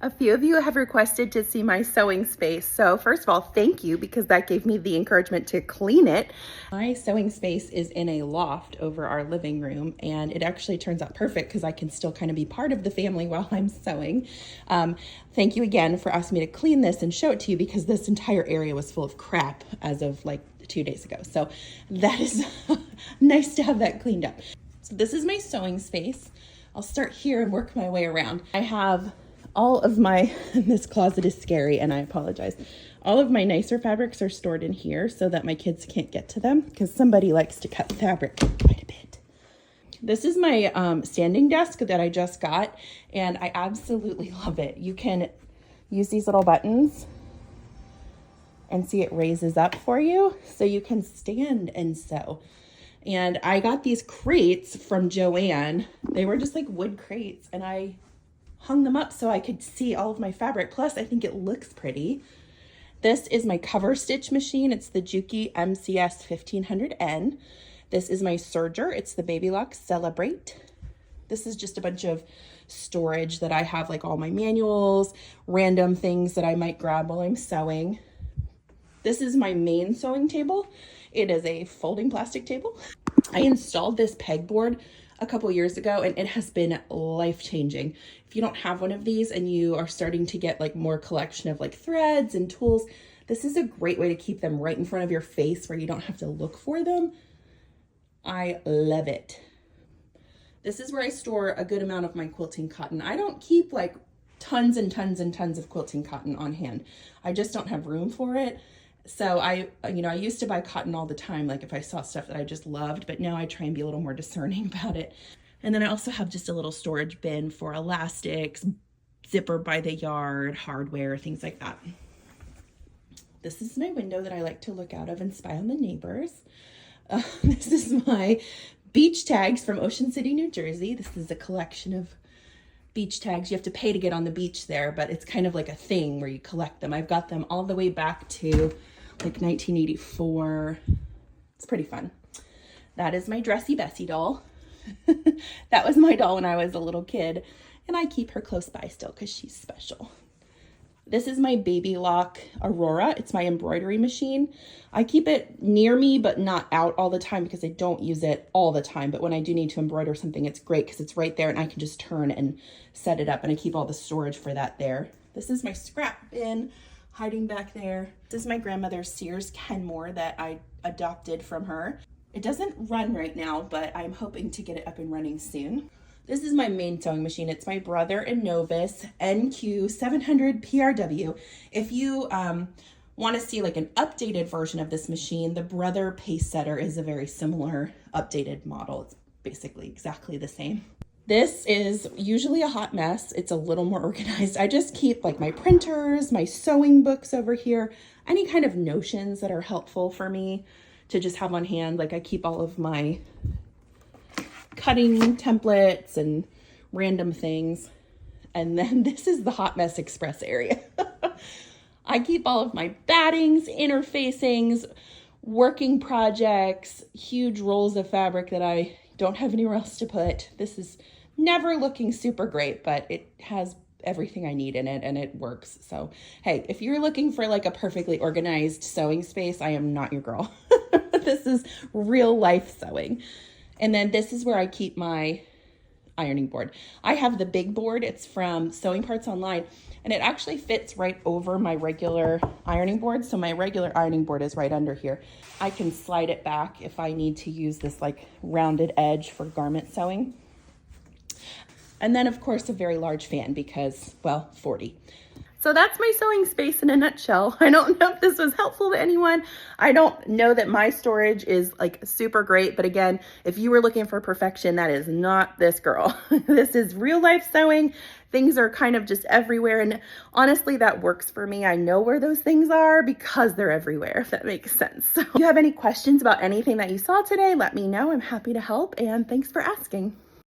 A few of you have requested to see my sewing space. So first of all, thank you, because that gave me the encouragement to clean it. My sewing space is in a loft over our living room, and it actually turns out perfect because I can still kind of be part of the family while I'm sewing. Thank you again for asking me to clean this and show it to you, because this entire area was full of crap as of like 2 days ago. So that is nice to have that cleaned up. So this is my sewing space. I'll start here and work my way around. I have all of my, this closet is scary and I apologize. All of my nicer fabrics are stored in here so that my kids can't get to them, because somebody likes to cut fabric quite a bit. This is my standing desk that I just got, and I absolutely love it. You can use these little buttons and see it raises up for you so you can stand and sew. And I got these crates from Joann. They were just like wood crates, and I hung them up so I could see all of my fabric. Plus, I think it looks pretty. This is my cover stitch machine. It's the Juki MCS 1500N. This is my serger. It's the Baby Lock Celebrate. This is just a bunch of storage that I have, like all my manuals, random things that I might grab while I'm sewing. This is my main sewing table. It is a folding plastic table. I installed this pegboard a couple years ago, and it has been life-changing. If you don't have one of these and you are starting to get like more collection of like threads and tools, this is a great way to keep them right in front of your face where you don't have to look for them. I love it. This is where I store a good amount of my quilting cotton. I don't keep like tons and tons and tons of quilting cotton on hand. I just don't have room for it. So I used to buy cotton all the time, like if I saw stuff that I just loved, but now I try and be a little more discerning about it. And then I also have just a little storage bin for elastics, zipper by the yard, hardware, things like that. This is my window that I like to look out of and spy on the neighbors. This is my beach tags from Ocean City, New Jersey. This is a collection of beach tags. You have to pay to get on the beach there, but it's kind of like a thing where you collect them. I've got them all the way back to like 1984. It's pretty fun. That is my Dressy Bessie doll. That was my doll when I was a little kid, and I keep her close by still because she's special. This is my Baby Lock Aurora. It's my embroidery machine. I keep it near me, but not out all the time because I don't use it all the time. But when I do need to embroider something, it's great because it's right there and I can just turn and set it up, and I keep all the storage for that there. This is my scrap bin hiding back there. This is my grandmother's Sears Kenmore that I adopted from her. It doesn't run right now, but I'm hoping to get it up and running soon. This is my main sewing machine. It's my Brother & Novus NQ700 PRW. If you want to see like an updated version of this machine, the Brother Pace Setter is a very similar updated model. It's basically exactly the same. This is usually a hot mess. It's a little more organized. I just keep like my printers, my sewing books over here, any kind of notions that are helpful for me to just have on hand. Like I keep all of my cutting templates and random things. And then this is the Hot Mess Express area. I keep all of my battings, interfacings, working projects, huge rolls of fabric that I don't have anywhere else to put. This is never looking super great, but it has everything I need in it and it works. So, hey, if you're looking for like a perfectly organized sewing space, I am not your girl. This is real life sewing. And then this is where I keep my ironing board. I have the big board. It's from Sewing Parts Online, and it actually fits right over my regular ironing board. So my regular ironing board is right under here. I can slide it back if I need to use this like rounded edge for garment sewing. And then of course a very large fan because, well, 40. So that's my sewing space in a nutshell. I don't know if this was helpful to anyone. I don't know that my storage is like super great, but again, if you were looking for perfection, that is not this girl. This is real life sewing. Things are kind of just everywhere, and honestly, that works for me. I know where those things are because they're everywhere, if that makes sense. So if you have any questions about anything that you saw today, let me know. I'm happy to help, and thanks for asking.